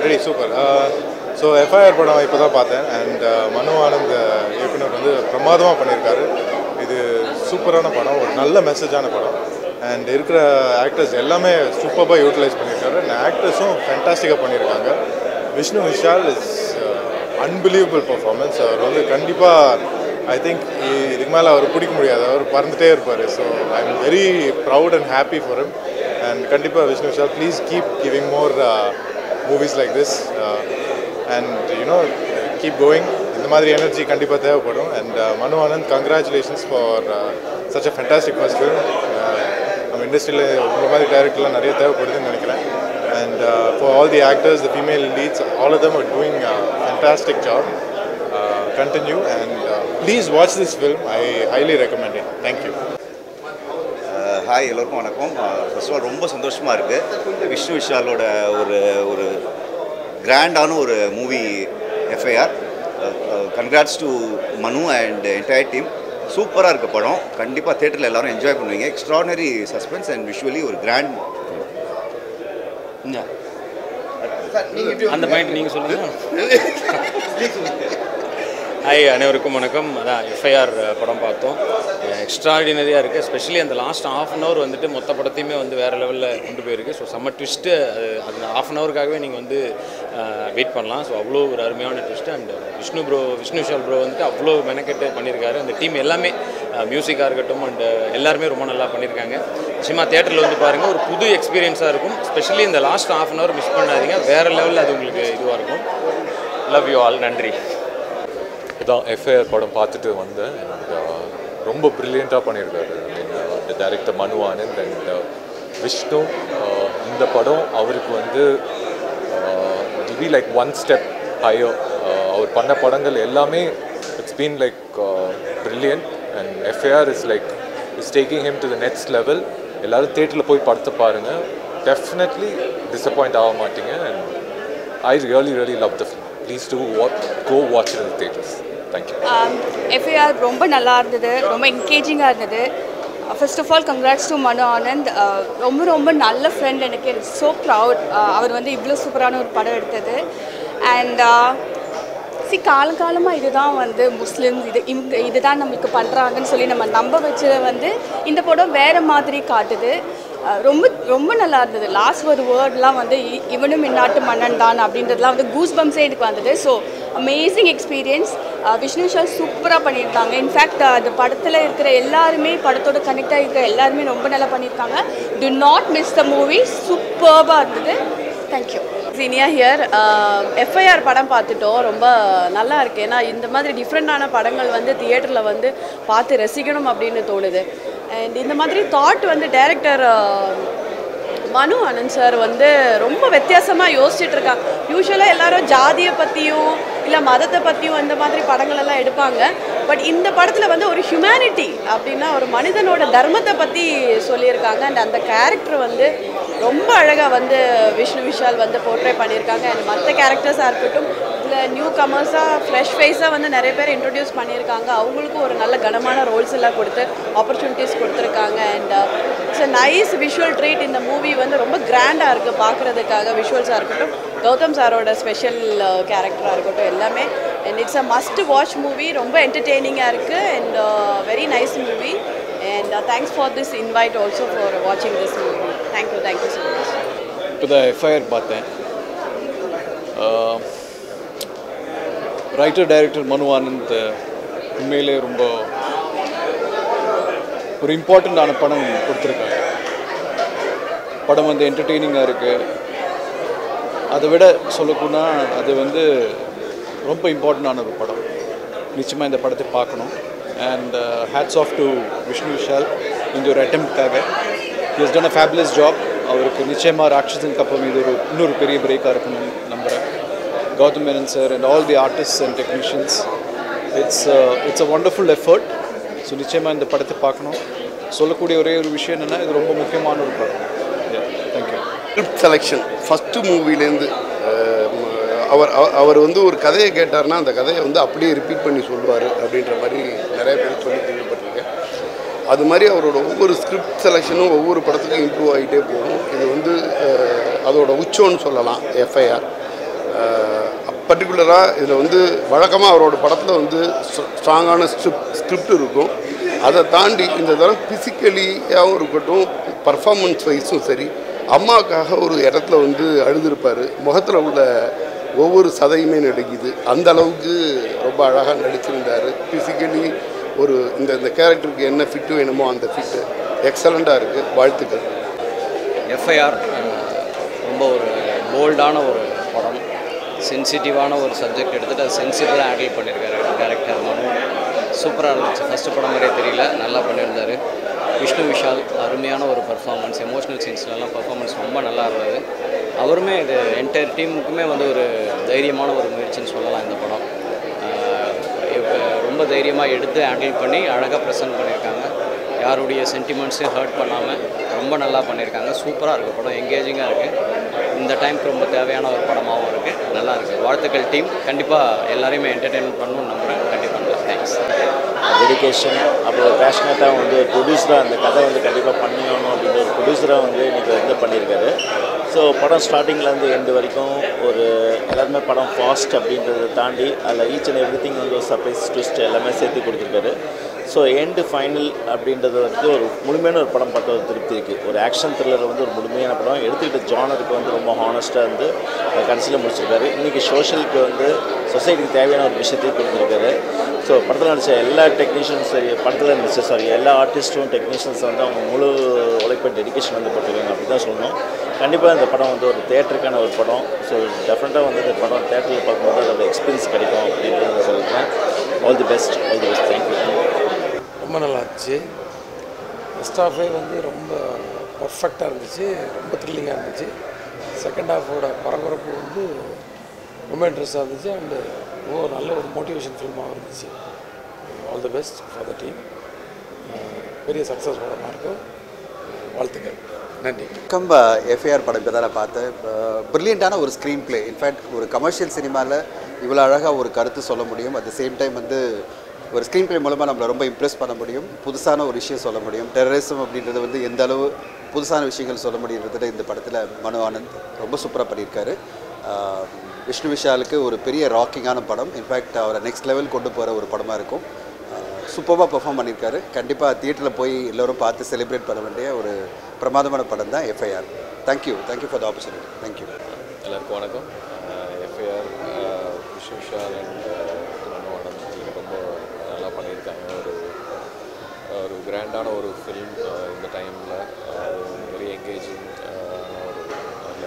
Ready super. So FIR படம் இப்போ தான் பார்த்தேன். அண்ட் மனு ஆனந்த் இயக்குனர் வந்து பிரமாதமாக பண்ணியிருக்காரு. இது சூப்பரான படம், ஒரு நல்ல மெசேஜான படம். அண்ட் இருக்கிற ஆக்டர்ஸ் எல்லாமே சூப்பராக யூட்டிலைஸ் பண்ணியிருக்காரு. அண்ட் ஆக்டர்ஸும் ஃபேண்டாஸ்டிக்காக பண்ணியிருக்காங்க. Vishnu Vishal is unbelievable performance. அவர் வந்து கண்டிப்பாக ஐ திங்க் இதுக்கு மேலே அவர் பிடிக்க முடியாது, அவர் பறந்துகிட்டே இருப்பார். So I am very proud and happy for him. And கண்டிப்பாக Vishnu Vishal please keep giving more movies like this and you know keep going. இந்த மாதிரி எனர்ஜி கண்டிப்பாக தேவைப்படும். And Manu Anand, congratulations for such a fantastic first film. நம்ம இண்டஸ்ட்ரியில் இந்த மாதிரி டைரக்டர்லாம் நிறைய தேவைப்படுதுன்னு நினைக்கிறேன். And for all the actors, the female leads, all of them are doing a fantastic job. Continue and please watch this film. I highly recommend it. Thank you. Hi, எல்லோருக்கும் வணக்கம். First of all ரொம்ப சந்தோஷமாக இருக்குது. விஷ்ணு விஷாலோட ஒரு கிராண்டான ஒரு movie FIR. Congrats to மனு and entire team. சூப்பராக இருக்க படம். கண்டிப்பாக தேட்டரில் எல்லோரும் என்ஜாய் பண்ணுவீங்க. எக்ஸ்ட்ராடனரி சஸ்பென்ஸ் அண்ட் விஷுவலி ஒரு கிராண்ட். அந்த பாயிண்ட் நீங்கள் சொல்லுங்கள். ஹாய், அனைவருக்கும் வணக்கம். அதான் எஃப்ஐஆர் படம் பார்த்தோம். எக்ஸ்ட்ராடினரியாக இருக்குது. எஸ்பெஷலி அந்த லாஸ்ட் ½ அன் ஹவர் வந்துட்டு மொத்த படத்தையுமே வந்து வேறு லெவலில் கொண்டு போயிருக்கு. ஸோ செம்ம ட்விஸ்ட்டு. அது ½ அன் ஹவருக்காகவே நீங்கள் வந்து வெயிட் பண்ணலாம். ஸோ அவ்வளோ ஒரு அருமையான twist. And Vishnu Vishal bro வந்துட்டு அவ்வளோ மெனக்கெட்டு பண்ணியிருக்காரு. அந்த டீம் எல்லாமே மியூசிக்காக இருக்கட்டும் அண்ட் எல்லாருமே ரொம்ப நல்லா பண்ணியிருக்காங்க. நிச்சயமாக தேட்டரில் வந்து பாருங்கள், ஒரு புது எக்ஸ்பீரியன்ஸாக இருக்கும். ஸ்பெஷலி இந்த லாஸ்ட் ½ அன் ஹவர் மிஸ் பண்ணாதீங்க. வேறு லெவலில் அது உங்களுக்கு இதுவாக இருக்கும். Love you all. நன்றி. இதான் எஃப்ஐஆர் படம் பார்த்துட்டு வந்தேன். ரொம்ப ப்ரில்லியண்ட்டாக பண்ணியிருக்காரு. இந்த டைரக்டர் மனு ஆனந்த் அண்ட் விஷ்ணு. இந்த படம் அவருக்கு வந்து it be like one step higher. அவர் பண்ண படங்கள் எல்லாமே it's been like brilliant. And FIR is like is taking him to the next level. எல்லோரும் தேட்டரில் போய் படத்தை பாருங்கள். டெஃபினெட்லி டிசப்பாயிண்ட் ஆக மாட்டீங்க. And I really love the film. Please do go watch it in the theaters. Thank you. FIR ரொம்ப நல்லா இருந்தது, ரொம்ப என்கேஜிங்காக இருந்தது. First of all congrats to Manu Anand. ரொம்ப நல்ல ஃப்ரெண்ட் எனக்கு. ஸோ ப்ரவுட் அவர் வந்து இவ்வளோ சூப்பரான ஒரு படம் எடுத்தது. அண்ட் காலமாக இதுதான் வந்து முஸ்லிம்ஸ் இதுதான் நம்மளுக்கு பண்ணுறாங்கன்னு சொல்லி நம்ம நம்ப வச்சதை வந்து இந்த படம் வேறு மாதிரி காட்டுது. ரொம்ப நல்லா இருந்தது. லாஸ்ட் ஒரு வேர்ட்லாம் வந்து இவனும் இந்நாட்டு மன்னன் தான் அப்படின்றதுலாம் வந்து கூஸ் பம்ஸே எனக்கு வந்தது. So amazing experience. Vishnu Vishal சூப்பராக பண்ணியிருக்காங்க. இன்ஃபேக்ட் அந்த படத்தில் இருக்கிற எல்லாருமே, படத்தோட கனெக்ட் ஆகிருக்கிற எல்லாருமே ரொம்ப நல்லா பண்ணியிருக்காங்க. Do not miss the movie. சூப்பர்பாக இருந்தது. தேங்க்யூ. சீனியா ஹியர். எஃப்ஐஆர் படம் பார்த்துட்டோம். ரொம்ப நல்லா இருக்குது. ஏன்னா இந்த மாதிரி டிஃப்ரெண்ட்டான படங்கள் வந்து தியேட்டரில் வந்து பார்த்து ரசிக்கணும் அப்படின்னு தோணுது. அண்ட் இந்த மாதிரி தாட் வந்து டைரக்டர் மனு ஆனந்த் சார் வந்து ரொம்ப வித்தியாசமாக யோசிச்சுட்டு இருக்காங்க. யூஸ்வலாக எல்லாரும் ஜாதியை பற்றியும் இல்லை மதத்தை பற்றியும் இந்த மாதிரி படங்கள் எல்லாம் எடுப்பாங்க. பட் இந்த படத்தில் வந்து ஒரு ஹியூமனிட்டி அப்படின்னா ஒரு மனிதனோட தர்மத்தை பற்றி சொல்லியிருக்காங்க. அண்ட் அந்த கேரக்டர் வந்து ரொம்ப அழகாக வந்து விஷ்ணு விஷால் வந்து போர்ட்ரே பண்ணியிருக்காங்க. அண்ட் மற்ற கேரக்டர்ஸாக இருக்கட்டும், இல்லை நியூ கமர்ஸாக ஃப்ரெஷ் ஃபேஸாக வந்து நிறைய பேர் இன்ட்ரடியூஸ் பண்ணியிருக்காங்க. அவங்களுக்கும் ஒரு நல்ல கனமான ரோல்ஸ் எல்லாம் கொடுத்து ஆப்பர்ச்சுனிட்டிஸ் கொடுத்துருக்காங்க. And it's a nice visual treat. இந்த மூவி வந்து ரொம்ப கிராண்டாக இருக்குது பார்க்குறதுக்காக. விஷுவல்ஸாக இருக்கட்டும், கௌதம் சாரோட ஸ்பெஷல் கேரக்டராக இருக்கட்டும், எல்லாமே. And it's a must watch movie. ரொம்ப என்டர்டெய்னிங்காக இருக்குது and very nice movie. And thanks for this invite also for வாட்சிங் this movie. Thank you so much. இப்போ தான் எஃப்ஐஆர் பார்த்தேன். ரைட்டர் டைரக்டர் மனு ஆனந்த் உண்மையிலே ரொம்ப ஒரு இம்பார்ட்டண்ட்டான படம் கொடுத்துருக்காங்க. படம் வந்து என்டர்டெய்னிங்காக இருக்குது. அதை விட சொல்லக்கூடனா அது வந்து ரொம்ப இம்பார்ட்டண்டான ஒரு படம். நிச்சயமாக இந்த படத்தை பார்க்கணும். And hats off to Vishnu Vishal இந்த ஒரு அட்டெம்ப்ட்காக. He has done a fabulous job. அவருக்கு நிச்சயமாக ராட்சசனுக்கு அப்புறம் இது இன்னொரு பெரிய பிரேக்காக இருக்குன்னு நம்புகிறேன். Gautham Menon sir and all the artists and technicians, it's a wonderful effort. So நிச்சயமாக இந்த படத்தை பார்க்கணும். சொல்லக்கூடிய ஒரே ஒரு விஷயம் என்னென்னா, இது ரொம்ப முக்கியமான ஒரு படம். தேங்க்யூ. ஸ்கிரிப்ட் செலெக்ஷன் ஃபஸ்ட்டு மூவிலேருந்து அவர் வந்து ஒரு கதையை கேட்டார்னா அந்த கதையை வந்து அப்படியே ரிப்பீட் பண்ணி சொல்லுவார் அப்படின்ற மாதிரி நிறைய பேர் சொல்லி கேள்விப்பட்டிருக்கேன். அது மாதிரி அவரோட ஒவ்வொரு ஸ்கிரிப்ட் செலெக்ஷனும் ஒவ்வொரு படத்துக்கும் இம்ப்ரூவ் ஆகிட்டே போகும். இது வந்து அதோட உச்சம்னு சொல்லலாம் எஃப்ஐஆர். பர்டிகுலராக இதில் வந்து வழக்கமாக அவரோட படத்தில் வந்து ஸ்ட்ராங்கான ஸ்கிரிப்ட் இருக்கும். அதை தாண்டி இந்த தரம் ஃபிசிக்கலியாகவும் இருக்கட்டும், பர்ஃபார்மன்ஸ் வைஸும் சரி, அம்மாவுக்காக ஒரு இடத்துல வந்து அழுதுருப்பார். முகத்தில் உள்ள ஒவ்வொரு சதையுமே நடிக்குது. அந்த அளவுக்கு ரொம்ப அழகாக நடிச்சிருந்தார். ஃபிசிக்கலி ஒரு இந்த கேரக்டருக்கு என்ன ஃபிட்டு வேணுமோ அந்த ஃபிட்டு எக்ஸலண்ட்டாக இருக்குது. வாழ்த்துக்கள். எஃப்ஐஆர் ரொம்ப ஒரு போல்டான ஒரு படம். சென்சிட்டிவான ஒரு சப்ஜெக்ட் எடுத்துகிட்டு அது சென்சிட்டிவாக ஹேண்டில் பண்ணியிருக்காரு டேரக்டர் மனு. சூப்பராக இருந்துச்சு. ஃபஸ்ட்டு படம் மாதிரியே தெரியல, நல்லா பண்ணியிருந்தார். விஷ்ணு விஷால் அருமையான ஒரு பர்ஃபார்மன்ஸ், எமோஷ்னல் சீன்ஸ்லாம் பர்ஃபார்மன்ஸ் ரொம்ப நல்லா இருந்தது. அவருமே இது என்டையர் டீமுக்குமே வந்து ஒரு தைரியமான ஒரு முயற்சின்னு சொல்லலாம். இந்த படம் ரொம்ப தைரியமாக எடுத்து ஹேண்டில் பண்ணி அழகாக ப்ரெசென்ட் பண்ணியிருக்காங்க. யாருடைய சென்டிமெண்ட்ஸையும் ஹர்ட் பண்ணாமல் ரொம்ப நல்லா பண்ணியிருக்காங்க. சூப்பராக இருக்குது படம், எங்கேஜிங்காக இருக்குது. இந்த டைமுக்கு ரொம்ப தேவையான ஒரு படமாகவும் இருக்குது. நல்லா இருக்குது. வாழ்த்துக்கள் டீம். கண்டிப்பாக எல்லாரையுமே என்டர்டெயின்மெண்ட் பண்ணணும்னு நம்புகிறேன். கண்டிப்பாக தேங்க்ஸ். டெடிகேஷன், அப்புறம் பேஷனட்டாக வந்து ப்ரொடியூசராக அந்த கதை வந்து கண்டிப்பாக பண்ணிடணும் அப்படின்ற ஒரு ப்ரொடியூசராக வந்து இன்றைக்கி வந்து பண்ணியிருக்காரு. ஸோ படம் ஸ்டார்டிங்லேருந்து எண்டு வரைக்கும் ஒரு எல்லாருமே படம் ஃபாஸ்ட் அப்படின்றத தாண்டி அதில் ஈச் அண்ட் எவ்ரி திங் வந்து ஒரு சர்ப்ரைஸ் ட்விஸ்ட் எல்லாமே சேர்த்து கொடுத்துருக்காரு. ஸோ எண்டு ஃபைனல் அப்படின்றது வந்து ஒரு முழுமையான ஒரு படம் பார்த்த ஒரு திருப்தி இருக்குது. ஒரு ஆக்ஷன் த்ரில்லர் வந்து ஒரு முழுமையான படம் எடுத்துக்கிட்ட ஜானருக்கு வந்து ரொம்ப ஹானஸ்ட்டாக வந்து கடைசியில் முடிச்சிருக்காரு. இன்றைக்கி சோஷியலுக்கு வந்து சொசைட்டிக்கு தேவையான ஒரு விஷயத்தையும் கொடுத்துருக்காரு. ஸோ படத்தில் நடித்த எல்லா டெக்னீஷியன்ஸ் படத்தில் நடித்த எல்லா ஆர்டிஸ்ட்டும் டெக்னீஷியன்ஸ் வந்து அவங்க முழு உழைப்பு டெடிகேஷன் வந்து போட்டிருக்காங்க அப்படி தான் சொல்லணும். கண்டிப்பாக இந்த படம் வந்து ஒரு தேட்டருக்கான ஒரு படம். ஸோ டெஃபினட்டாக வந்து இந்த படம் தேட்டரில் பார்க்கும்போது அதோட எக்ஸ்பீரியன்ஸ் கிடைக்கும் அப்படின்றத சொல்லியிருக்கேன். All the best, thank you. ரொம்ப நல்லா இருந்துச்சு. ஃபஸ்ட் ஹாஃபே வந்து ரொம்ப பர்ஃபெக்டாக இருந்துச்சு, ரொம்ப த்ரில்லிங்காக இருந்துச்சு. செகண்ட் ஹாஃபோட பரபரப்பு வந்து ரொம்ப இன்ட்ரெஸ்டாக இருந்துச்சு. அண்டு நல்ல ஒரு மோட்டிவேஷன் ஃபில்மாக இருந்துச்சு. All the best for the team. பெரிய சக்ஸஸ் படமாக இருக்கும். வாழ்த்துக்கள். நன்றி. கம்ப எஃப்ஐஆர் படம் இப்போ தான் நான் பார்த்தேன். ப்ரில்லியண்ட்டான ஒரு ஸ்க்ரீன் பிளே. இன்ஃபேக்ட் ஒரு கமர்ஷியல் சினிமாவில் இவ்வளோ அழகாக ஒரு கருத்து சொல்ல முடியும். அட் த சேம் டைம் வந்து ஒரு ஸ்க்ரீன் பிளே மூலமாக நம்மளை ரொம்ப இம்ப்ரெஸ் பண்ண முடியும். புதுசான ஒரு விஷயம் சொல்ல முடியும். டெரரிசம் அப்படின்றது வந்து எந்த அளவு புதுசான விஷயங்கள் சொல்ல முடியுன்றதுல இந்த படத்தில் மனு ஆனந்த் ரொம்ப சூப்பராக பண்ணியிருக்காரு. விஷ்ணு விஷாலுக்கு ஒரு பெரிய ராக்கிங்கான படம். இன்ஃபேக்ட் அவரை நெக்ஸ்ட் லெவல் கொண்டு போகிற ஒரு படமாக இருக்கும். சூப்பராக பெர்ஃபார்ம் பண்ணியிருக்காரு. கண்டிப்பாக தியேட்டரில் போய் எல்லோரும் பார்த்து செலிப்ரேட் பண்ண வேண்டிய ஒரு பிரமாதமான படம் தான் FIR. Thank you for the opportunity. Thank you. எல்லாருக்கும் வணக்கம். எஃப்ஐஆர் விஷ்ணு விஷால் அண்ட் மனு ஆனந்த் ரொம்ப நல்லா பண்ணியிருக்காங்க. ஒரு கிராண்டான ஒரு ஃபிலிம் இந்த டைமில். அது வெரி என்கேஜிங் ஒரு நல்ல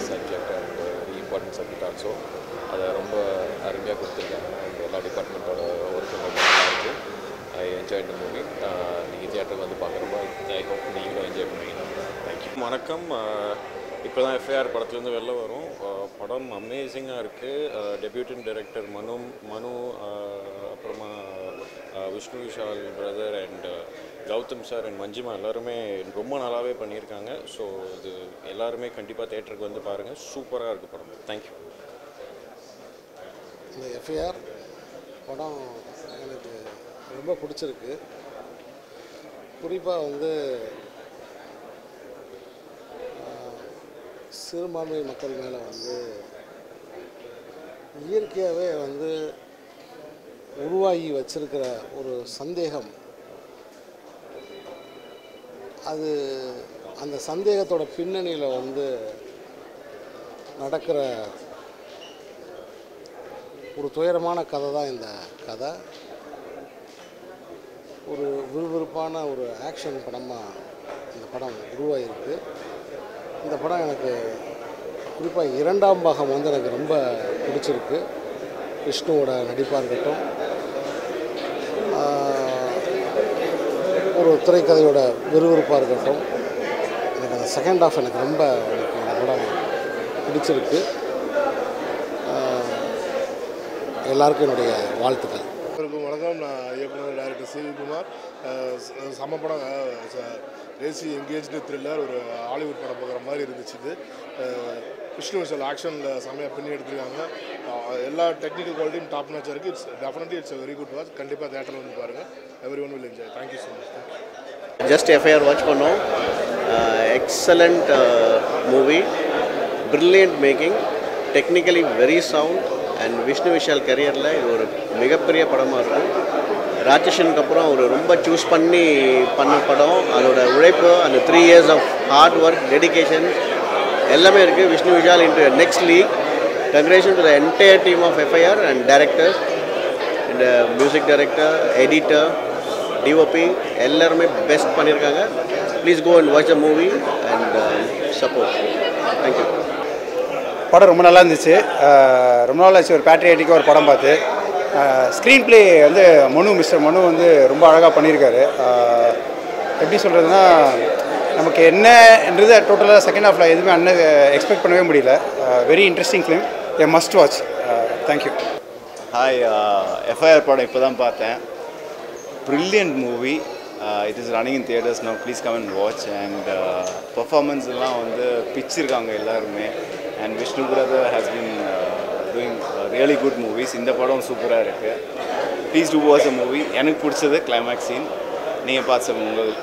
subject and very important subject also. அதை ரொம்ப அருமையாக கொடுத்துருக்காங்க. எல்லா டிபார்ட்மெண்ட்டோட ஒர்க்கும் ரொம்ப நல்லா இருக்குது. I enjoy the movie. நீங்கள் தியேட்டருக்கு வந்து பார்க்குறப்போ ஐ ஹோப் நீங்களும் என்ஜாய் பண்ணுவீங்க. தேங்க்யூ. வணக்கம். இப்போ தான் எஃப்ஐஆர் படத்துலேருந்து வெளில வரும். படம் அமேசிங்காக இருக்குது. டெபியூட்டன் டைரக்டர் மனு அப்புறமா Vishnu Vishal brother and Gautham sir and Manjima எல்லாருமே ரொம்ப நல்லாவே பண்ணியிருக்காங்க. ஸோ இது எல்லாருமே கண்டிப்பாக தேட்டருக்கு வந்து பாருங்கள். சூப்பராக இருக்குது படம். தேங்க்யூ. இந்த எஃப்ஐஆர் படம் எனக்கு ரொம்ப பிடிச்சிருக்கு. குறிப்பாக வந்து சிறுபான்மை மக்கள் மேலே வந்து இயற்கையாகவே வந்து உருவாகி வச்சிருக்கிற ஒரு சந்தேகம், அது அந்த சந்தேகத்தோட பின்னணியில் வந்து நடக்கிற ஒரு துயரமான கதை தான் இந்த கதை. ஒரு விறுவிறுப்பான ஒரு ஆக்ஷன் படமாக இந்த படம் உருவாகிருக்கு. இந்த படம் எனக்கு குறிப்பாக இரண்டாம் பாகம் வந்து எனக்கு ரொம்ப பிடிச்சிருக்கு. விஷ்ணுவோட நடிப்பாக இருக்கட்டும், ஒரு திரைக்கதையோட விறுவிறுப்பாக இருக்கட்டும், எனக்கு அந்த செகண்ட் ஹாஃப் எனக்கு ரொம்ப இந்த படம் பிடிச்சிருக்கு. எல்லாருக்கும் என்னுடைய வாழ்த்துக்கள். வணக்கம். நான் இயக்குனர் டைரக்டர் சி வி குமார். செம்ம படம், ரேசி என்கேஜ்டு த்ரில்லர், ஒரு ஹாலிவுட் படம் பார்க்குற மாதிரி இருந்துச்சு. இது விஷ்ணு விஷால் ஆக்ஷனில் செம்மையாக பின்னி எடுத்துருக்காங்க. எல்லா டெக்னிக்கல் குவாலிட்டியும் டாப் நாச்சாக இருக்குது. It's very good watch. கண்டிப்பாக தேட்டரில் வந்து பாருங்கள். Every one will enjoy. Thank you so much. Thank you. Just FIR watch பண்ணோம். Excellent movie, brilliant making. Technically very sound and Vishnu Vishal கரியரில் இது ஒரு மிகப்பெரிய படமாக இருக்கும். ராட்சசனுக்கு அப்புறம் அவர் ரொம்ப சூஸ் பண்ணி பண்ண படம். அதோட உழைப்பு, அந்த 3 years of hard work, dedication எல்லாமே இருக்குது. Vishnu Vishal into next league. Congratulation to the entire team of FIR and directors and music director, editor, DOP எல்லாருமே பெஸ்ட் பண்ணியிருக்காங்க. Please go and watch the movie and support. Thank you. படம் ரொம்ப நல்லா இருந்துச்சு. ரொம்ப நாள் ஆச்சு ஒரு பேட்ரியாட்டிக்காக ஒரு படம் பார்த்து. ஸ்க்ரீன் ப்ளே வந்து மிஸ்டர் மனு வந்து ரொம்ப அழகாக பண்ணியிருக்காரு. எப்படி சொல்கிறதுனா, நமக்கு என்னன்றது டோட்டலாக செகண்ட் ஹாஃபில் எதுவுமே எக்ஸ்பெக்ட் பண்ணவே முடியல. Very interesting film, a must watch. Thank you. Hi, FIR படம் இப்போ தான் பார்த்தேன். Brilliant movie. It is running in theatres now. Please come and watch. And பர்ஃபார்மன்ஸ்லாம் வந்து பிச்சிருக்காங்க எல்லாருமே. And Vishnu brother has been doing really good movies. இந்த படம் சூப்பராக இருக்குது. Please do watch a movie. எனக்கு பிடிச்சது கிளைமேக்ஸ் சீன். நீங்கள் பார்த்து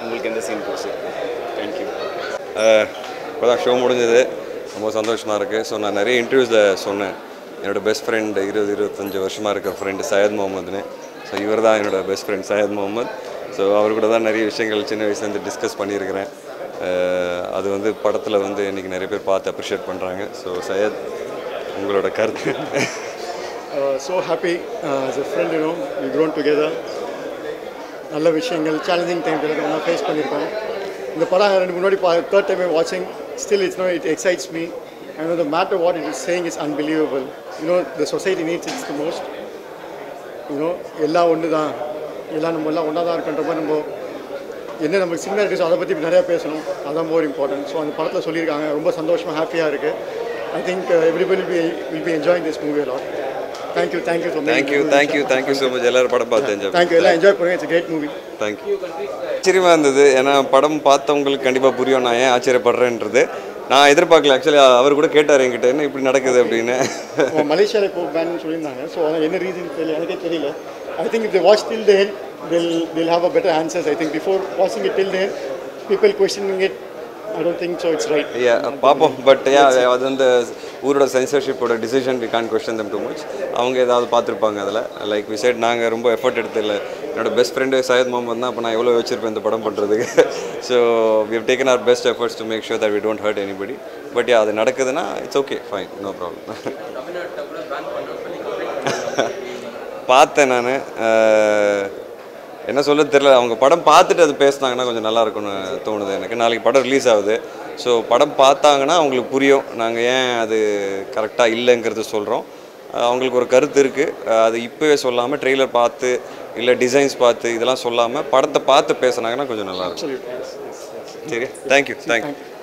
உங்களுக்கு எந்த சீன் பிடிச்சிருக்கு? தேங்க்யூ. இப்போ தான் ஷோ முடிஞ்சது. ரொம்ப சந்தோஷமாக இருக்குது. ஸோ நான் நிறைய இன்டர்வியூஸில் சொன்னேன், என்னோடய பெஸ்ட் ஃப்ரெண்ட் 20-25 வருஷமாக இருக்க ஃப்ரெண்டு சையத் முகமதுன்னு. ஸோ இவர் தான் என்னோடய best friend Syed Mohammed. So அவர் கூட தான் நிறைய விஷயங்கள் சின்ன வயசுலேருந்து டிஸ்கஸ் பண்ணியிருக்கிறேன். அது வந்து படத்தில் வந்து இன்றைக்கி நிறைய பேர் பார்த்து அப்ரிஷியேட் பண்ணுறாங்க. ஸோ சையத், உங்களோட கருத்து? So happy as a friend, you know, we grown together. நல்ல விஷயங்கள், சேலஞ்சிங் டைம் ஒன்றா ஃபேஸ் பண்ணியிருக்கோம். இந்த படம் ரெண்டு முன்னாடி தேர்ட் டைம் வாட்சிங். Still it excites me. I know no matter what it is saying is unbelievable. You know, the society needs it the most. You know, எல்லாம் ஒன்று தான், எல்லாம் நம்ம எல்லாம் ஒன்றா தான் இருக்கின்ற மாதிரி நம்ம என்ன நமக்கு சிமிலாரிட்டிஸ் அதை பற்றி நிறையா பேசணும். அதுதான் மோர் இம்பார்ட்டன்ட். ஸோ அந்த படத்தில் சொல்லியிருக்காங்க. ரொம்ப சந்தோஷமாக ஹாப்பியாக இருக்குது. I think everybody will be enjoying this movie a lot. Thank you so much. எல்லாரும் படம் பார்த்து என்ஜாய். Thank you. எல்லாம் என்ஜாய் பண்ணுங்க. It's a great movie. Thank you. ஆச்சரியமாக இருந்தது. ஏன்னா படம் பார்த்தவங்களுக்கு கண்டிப்பாக புரியும் நான் ஏன் ஆச்சரியப்படுறேன்றது. நான் எதிர்பார்க்கல. ஆக்சுவலி அவர் கூட கேட்டார் என்கிட்ட, என்ன இப்படி நடக்குது அப்படின்னு. மலேசியாவில் இப்போ பேன் சொல்லியிருந்தாங்க. ஸோ என்ன ரீசன் தெரியல, எனக்கே தெரியல. I think if they watch till the end, they'll have a better answers. I think before watching it till the end, people questioning it, I don't think so it's right. பார்ப்போம். But அது வந்து ஊரோட சென்சர்ஷிப்போட decision, we can question them too much. அவங்க ஏதாவது பார்த்துருப்பாங்க அதில். Like we side, நாங்கள் ரொம்ப எஃபர்ட் எடுத்துல. என்னோடய பெஸ்ட் ஃப்ரெண்டு சையத் முகமது தான். அப்போ நான் எவ்வளோ வச்சுருப்பேன் இந்த படம் பண்ணுறதுக்கு. So we have taken our best efforts to make sure that we don't hurt anybody. But அது நடக்குதுன்னா it's okay, fine, no problem. பார்த்தேன் நான். என்ன சொல்ல தெரியல. அவங்க படம் பார்த்துட்டு அது பேசினாங்கன்னா கொஞ்சம் நல்லாயிருக்கும்னு தோணுது எனக்கு. நாளைக்கு படம் ரிலீஸ் ஆகுது. ஸோ படம் பார்த்தாங்கன்னா அவங்களுக்கு புரியும் நாங்கள் ஏன் அது கரெக்டாக இல்லைங்கிறது சொல்கிறோம். அவங்களுக்கு ஒரு கருத்து இருக்குது. அது இப்போவே சொல்லாமல் ட்ரெய்லர் பார்த்து இல்லை டிசைன்ஸ் பார்த்து இதெல்லாம் சொல்லாமல் படத்தை பார்த்து பேசுனாங்கன்னா கொஞ்சம் நல்லாயிருக்கும். சரி, thank you.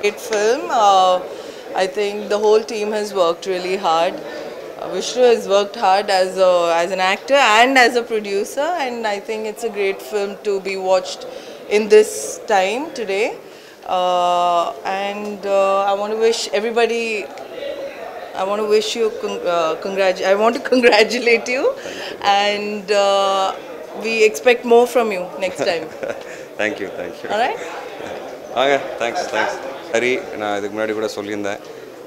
Great film. I think the whole team has worked really hard. Vishnu has worked hard as an actor and as a producer, and I think it's a great film to be watched in this time today. I want to wish everybody. I want to wish you I want to congratulate you, and we expect more from you next time. Thank you. All right. Thanks. சரி, நான் இதுக்கு முன்னாடி கூட சொல்லியிருந்தேன்,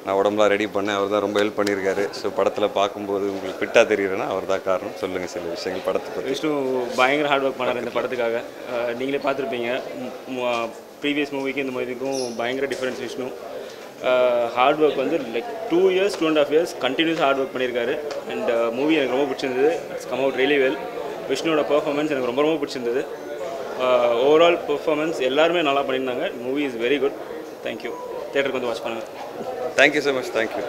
நான் உடம்புலாம் ready பண்ணேன். அவர் தான் ரொம்ப ஹெல்ப் பண்ணியிருக்காரு. ஸோ படத்தில் பார்க்கும்போது உங்களுக்கு ஃபிட்டாக தெரியுறேன்னா அவர் தான் காரணம். சொல்லுங்கள் சில விஷயங்கள் படத்தை பற்றி. விஷ்ணு பயங்கர ஹார்ட் ஒர்க் பண்ணார் இந்த படத்துக்காக. நீங்களே பார்த்துருப்பீங்க, ப்ரீவியஸ் மூவிக்கு இந்த மூவிக்கும் பயங்கர டிஃப்ரென்ஸ். விஷ்ணு ஹார்ட் ஒர்க் வந்து like 2 years 2.5 years continuous hard work பண்ணியிருக்காரு. அண்ட் மூவி எனக்கு ரொம்ப பிடிச்சிருந்தது. It's come out really well. விஷ்ணுவோட பர்ஃபார்மன்ஸ் எனக்கு ரொம்ப பிடிச்சிருந்தது. ஓவரால் பர்ஃபார்மன்ஸ் எல்லாருமே நல்லா பண்ணியிருந்தாங்க. Movie is very good. Thank you. தியேட்டருக்கு வந்து வாட்ச் பண்ணுங்கள். Thank you so much. தேங்க்யூ.